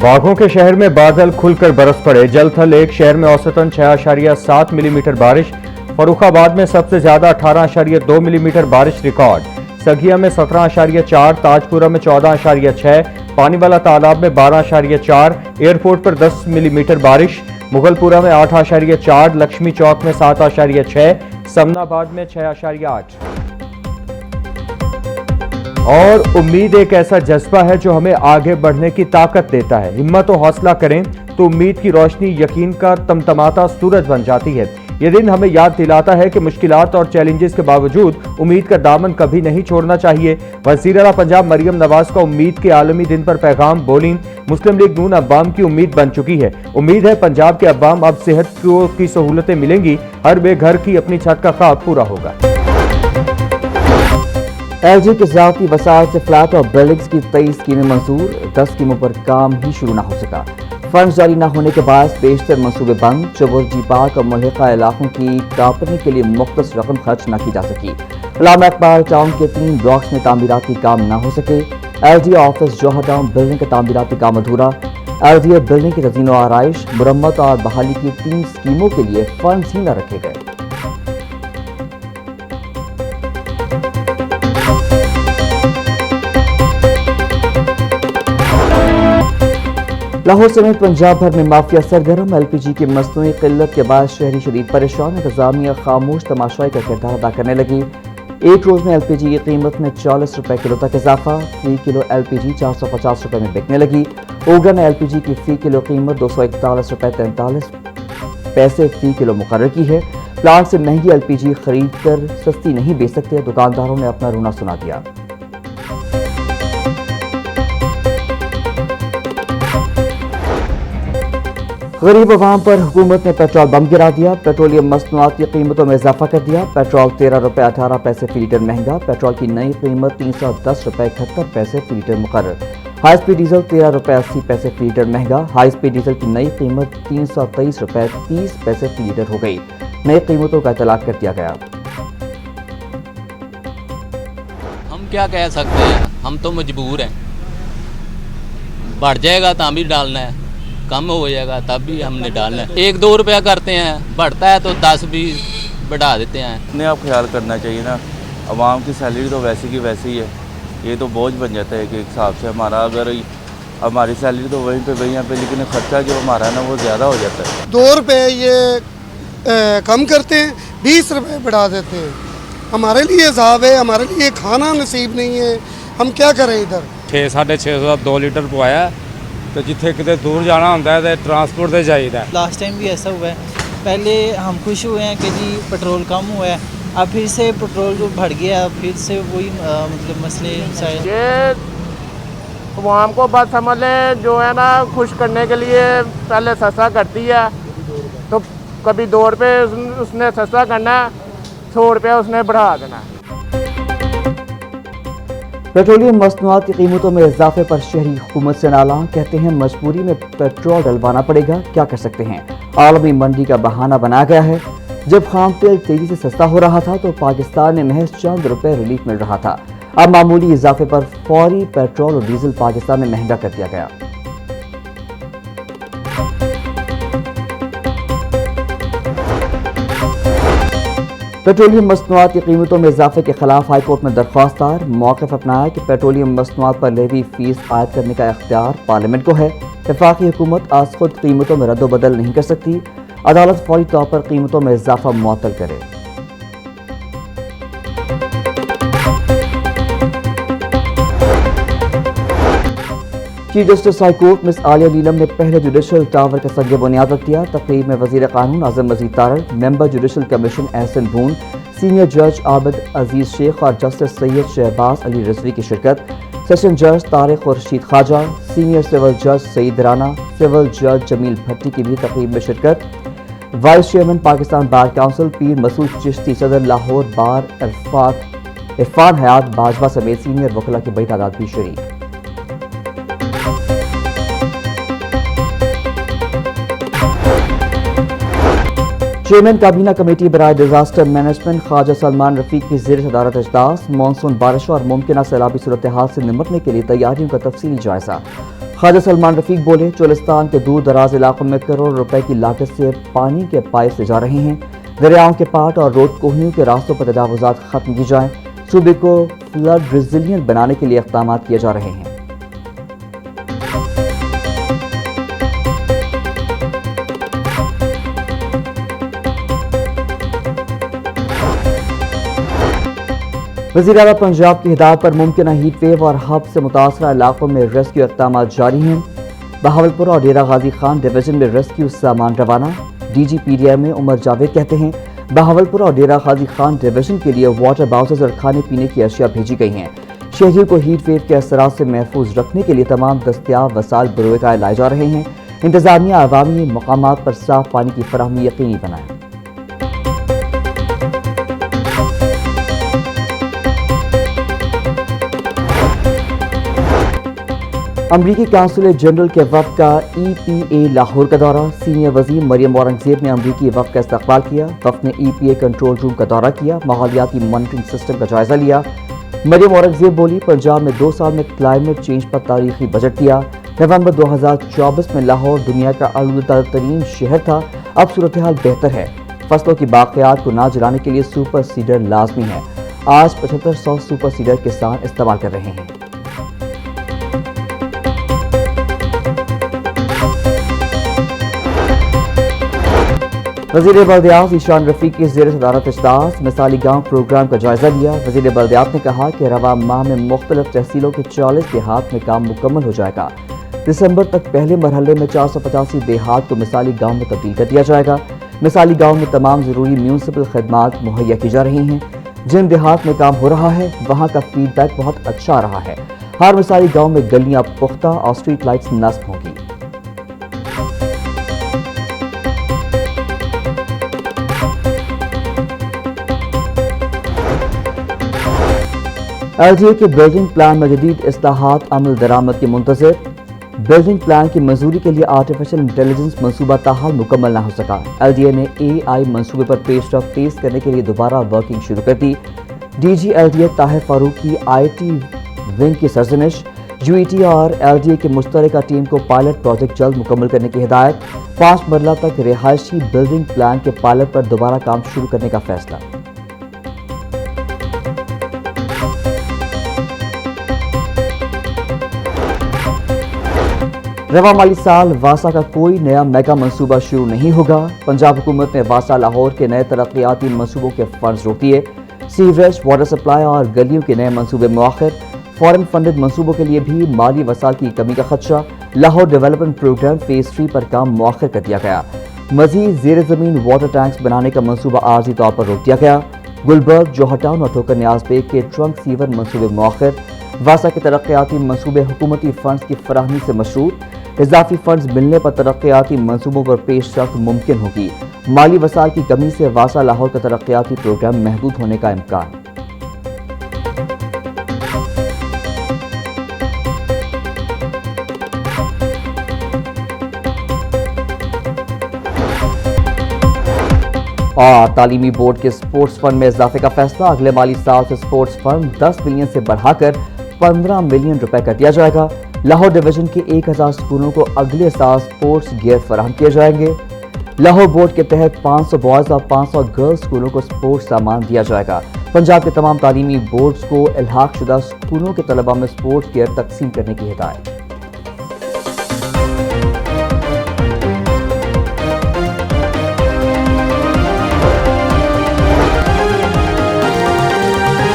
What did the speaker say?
बाघों के शहर में बादल खुलकर बरस पड़े। जलथल एक शहर में औसतन 6.7 मिलीमीटर बारिश। फर्रुखाबाद में सबसे ज्यादा 18.2 मिलीमीटर बारिश रिकॉर्ड। सगिया में 17.4, ताजपुरा में 14.6, पानीवाला तालाब में 12.4, एयरपोर्ट पर 10 मिलीमीटर बारिश। मुगलपुरा में 8.4, लक्ष्मी चौक में 7.6, समनाबाद में 6.8। और उम्मीद एक ऐसा जज्बा है जो हमें आगे बढ़ने की ताकत देता है। हिम्मत और हौसला करें तो उम्मीद की रोशनी यकीन का तमतमाता सूरज बन जाती है। ये दिन हमें याद दिलाता है कि मुश्किलात और चैलेंजेस के बावजूद उम्मीद का दामन कभी नहीं छोड़ना चाहिए। वज़ीर आला पंजाब मरियम नवाज का उम्मीद के आलमी दिन पर पैगाम बोली। मुस्लिम लीग नून अवाम की उम्मीद बन चुकी है। उम्मीद है पंजाब के अवाम अब सेहत की सहूलतें मिलेंगी, हर बेघर की अपनी छत का ख्वाब पूरा होगा। LG के ज़ाती वसाइल से फ्लैट और बिल्डिंग्स की 23 स्कीमें मंजूर। 10 स्कीमों पर काम ही शुरू न हो सका। फंड जारी न होने के बाद बेशतर मंसूबे बंद। चौबुर्जी पार्क और मुल्हिका इलाकों की टापने के लिए मुख्तस रकम खर्च न की जा सकी। अल्लामा इकबाल टाउन के 3 ब्लॉक्स में तामीराती काम न हो सके। LG ऑफिस जौहर टाउन बिल्डिंग का तामीराती काम अधूरा। LG बिल्डिंग की तज़ीन और आराइश, मुरम्मत और बहाली की 3 स्कीमों के लिए फंड ही न रखे गए। लाहौर समेत पंजाब भर में माफिया सरगर्म। LPG की मसनूई किल्लत के बाद शहरी शदीद परेशान। इंतजामिया खामोश तमाशाई का किरदार अदा करने लगी। एक रोज में LPG की कीमत में 40 रुपए किलो तक इजाफा। फी किलो LPG 450 रुपए में बिकने लगी। ओगा ने LPG की फी किलो कीमत 241 रुपए 43 पैसे फी किलो मुकर्रर की है। प्लांट से महंगी LPG खरीद कर सस्ती नहीं बेच सकते। दुकानदारों ने अपना रोना सुना दिया। गरीब अवाम पर हुकूमत ने पेट्रोल बम गिरा दिया। पेट्रोलियम मसनूआत की कीमतों में इजाफा कर दिया। पेट्रोल 13 रुपए 18 पैसे फी लीटर महंगा। पेट्रोल की नई कीमत 310 रुपए 71 पैसे फी लीटर मुकर्रर। हाई स्पीड डीजल 13 रुपए 80 पैसे फी लीटर महंगा। हाई स्पीड डीजल की नई कीमत 323 रुपए 30 पैसे फी लीटर हो गई। नई कीमतों का इतलाक कर दिया गया। हम क्या कह सकते हैं, हम तो मजबूर हैं। बढ़ जाएगा तो हम भी डालना है, कम हो जाएगा तब भी हमने डालना है। 1-2 रुपया करते हैं, बढ़ता है तो 10-20 बढ़ा देते हैं। अपने आप ख्याल करना चाहिए ना। आवाम की सैलरी तो वैसी की वैसी ही है, ये तो बोझ बन जाता है कि एक हिसाब से हमारा, अगर हमारी सैलरी तो वहीं पे वहीं पे, लेकिन खर्चा जो हमारा है ना वो ज़्यादा हो जाता है। 2 रुपये ये कम करते हैं, 20 रुपये बढ़ा देते हैं। हमारे लिए हिसाब है, हमारे लिए खाना नसीब नहीं है, हम क्या करें। इधर 6-650 2 लीटर पवाया तो जिथे कितने दूर जाना होता है तो ट्रांसपोर्ट से चाहिए। लास्ट टाइम भी ऐसा हुआ है। पहले हम खुश हुए हैं कि जी पेट्रोल कम हुआ है, अब फिर से पेट्रोल जो बढ़ गया, फिर से वही मतलब मसले ये आवाम को बस समझ लें जो है ना खुश करने के लिए पहले सस्ता करती है, तो कभी 2 रुपये उसने सस्ता करना, 100 रुपया उसने बढ़ा देना। पेट्रोलियम मसनूआत की कीमतों में इजाफे पर शहरी हुकूमत से नाला। कहते हैं मजबूरी में पेट्रोल डलवाना पड़ेगा, क्या कर सकते हैं। आलमी मंडी का बहाना बनाया गया है। जब खाम तेल तेजी से सस्ता हो रहा था तो पाकिस्तान में महज चंद रुपए रिलीफ मिल रहा था। अब मामूली इजाफे पर फौरी पेट्रोल और डीजल पाकिस्तान में महंगा कर दिया गया। पेट्रोलियम मसनूआत की कीमतों में इजाफे के खिलाफ हाईकोर्ट में दरख्वास्त दायर। मौक़िफ़ अपनाया कि पेट्रोलियम मसनूआत पर लेवी फीस आयद करने का इख्तियार पार्लियामेंट को है। वफाकी हुकूमत आज खुद कीमतों में रद्द-बदल नहीं कर सकती। अदालत फौरी तौर पर कीमतों में इजाफा मुअत्तल करे। Chief justice high court miss Aliya Neelum ने पहले जुडिशल टावर का संग बुनियाद रख दिया। तकरीब में वजीर कानून आजम मजीद Tarar, member judicial commission Ehsan भून, सीनियर जज आबिद अजीज शेख और जस्टिस सैयद शहबाज अली रिजवी की शिरकत। सेशन जज तारिक खुर्शीद ख्वाजा, सीनियर सिविल जज सईद राना, सिविल जज जमील भट्टी की भी तकरीब में शिरकत। Vice chairman Pakistan bar council पीर मसूद चिश्ती, सदर लाहौर बार इरफान हयात बाजवा समेत सीनियर वकला की बड़ी तादाद भी शरीक। चेयरमैन काबीना कमेटी बराए डिजास्टर मैनेजमेंट ख्वाजा सलमान रफीक की ज़ेर सदारत इजलास। मानसून बारिशों और मुमकिन सैलाबी सूरत हाल से निपटने के लिए तैयारियों का तफसीली जायजा। ख्वाजा सलमान रफीक बोले, चोलिस्तान के दूर दराज इलाकों में करोड़ रुपए की लागत से पानी के पाइप से जा रहे हैं। दरियाओं के पाट और रोड कोहियों के रास्तों पर तजावुजात खत्म की जाएं। सूबे को फ्लड रेजिलिएंट बनाने के लिए इक़दाम किए जा रहे हैं। वज़ीर आला पंजाब की हिदायत पर मुमकिन हीट वेव और हब से मुतासरा इलाकों में रेस्क्यू इक़दाम जारी हैं। बहावलपुर और डेरा गाजी खान डिवीजन में रेस्क्यू सामान रवाना। DGPDM में उमर जावेद कहते हैं, बहावलपुर और डेरा गाजी खान डिवीजन के लिए वाटर बाउसेस और खाने पीने की अशिया भेजी गई हैं। शहरियों को हीट वेव के असरात से महफूज रखने के लिए तमाम दस्तियाब वसाइल बरोए लाए जा रहे हैं। इंतजामिया अवामी मकामात पर साफ पानी की फराहमी यकीनी बनाए। अमरीकी काउंसिल जनरल के वफ़द का EPA लाहौर का दौरा। सीनियर वज़ीर मरियम औरंगज़ेब ने अमरीकी वफ़द का इस्तकबाल किया। वफ़द ने EPA कंट्रोल रूम का दौरा किया, माहौलियाती मॉनिटरिंग सिस्टम का जायजा लिया। मरियम औरंगज़ेब बोली, पंजाब में 2 साल में क्लाइमेट चेंज पर तारीखी बजट दिया। नवंबर 2024 में लाहौर दुनिया का आलूदा तरीन शहर था, अब सूरत हाल बेहतर है। फसलों की बाक़ियात को ना जलाने के लिए सुपर सीडर लाजमी है। आज 7500 सुपर सीडर किसान इस्तेमाल कर रहे हैं। वज़ीर बल्दियात ईशान रफ़ीक की ज़ेर सदारत इजलास मिसाली गाँव प्रोग्राम का जायजा लिया। वज़ीर बल्दियात ने कहा कि रवा माह में मुख्तलिफ तहसीलों के 40 देहात में काम मुकम्मल हो जाएगा। दिसंबर तक पहले मरहले में 485 देहात को मिसाली गाँव में तब्दील कर दिया जाएगा। मिसाली गाँव में तमाम ज़रूरी म्यूनसिपल खदमात मुहैया की जा रही हैं। जिन देहात में काम हो रहा है वहाँ का फीडबैक बहुत अच्छा रहा है। हर मिसाली गाँव में गलियाँ पुख्ता और स्ट्रीट लाइट्स नस्ब होंगी। LDA के बिल्डिंग प्लान में जदीद इस्लाहात अमल दरामद के मुंतज़िर। बिल्डिंग प्लान की मंजूरी के लिए आर्टिफिशियल इंटेलिजेंस मनसूबा ताहाल मुकम्मल न हो सका। LDA ने AI मंसूबे पर पेशरफ तेज करने के लिए दोबारा वर्किंग शुरू कर दी। DG LDA ताहिर फारूक की IT विंग की सरजनिश। UET और LDA की मुश्तरका टीम को पायलट प्रोजेक्ट जल्द मुकम्मल करने की हिदायत। 5 मरला तक रिहायशी बिल्डिंग प्लान के पायलट पर दोबारा काम शुरू करने का फैसला। रवा माली साल वासा का कोई नया मेगा मंसूबा शुरू नहीं होगा। पंजाब हुकूमत ने वासा लाहौर के नए तरक्याती मंसूबों के फंड्स रोक दिए। सीवरेज, वाटर सप्लाई और गलियों के नए मंसूबे मुआखिर। फॉरेन फंडेड मंसूबों के लिए भी माली वसाल की कमी का खदशा। लाहौर डेवलपमेंट प्रोग्राम फेज 3 पर काम मुआखिर कर दिया गया। मजीद जेर ज़मीन वाटर टैंक्स बनाने का मंसूबा आर्जी तौर पर रोक दिया गया। गुलबर्ग, जोहटाउन और ठोकर न्याज बेग के ट्रंक सीवर मंसूबे मुआखिर। वासा के तरक्याती मंसूबे हुकूमती फंड्स की फराहमी से मशरूत। इजाफी फंड्स मिलने पर तरक्याती मंसूबों पर पेशरफ्त मुमकिन होगी। माली वसाल की कमी से वासा लाहौर का तरक्याती प्रोग्राम महदूद होने का इम्कान। और तालीमी बोर्ड के स्पोर्ट्स फंड में इजाफे का फैसला। अगले माली साल से स्पोर्ट्स फंड 10 मिलियन से बढ़ाकर 15 मिलियन रुपए कर दिया जाएगा। लाहौर डिवीजन के 1000 स्कूलों को अगले साल स्पोर्ट्स गियर फराहम किए जाएंगे। लाहौर बोर्ड के तहत 500 बॉयज और 500 गर्ल्स स्कूलों को स्पोर्ट्स सामान दिया जाएगा। पंजाब के तमाम तालीमी बोर्ड्स को इल्हाक शुदा स्कूलों के तलबा में स्पोर्ट्स गियर तकसीम करने की हिदायत।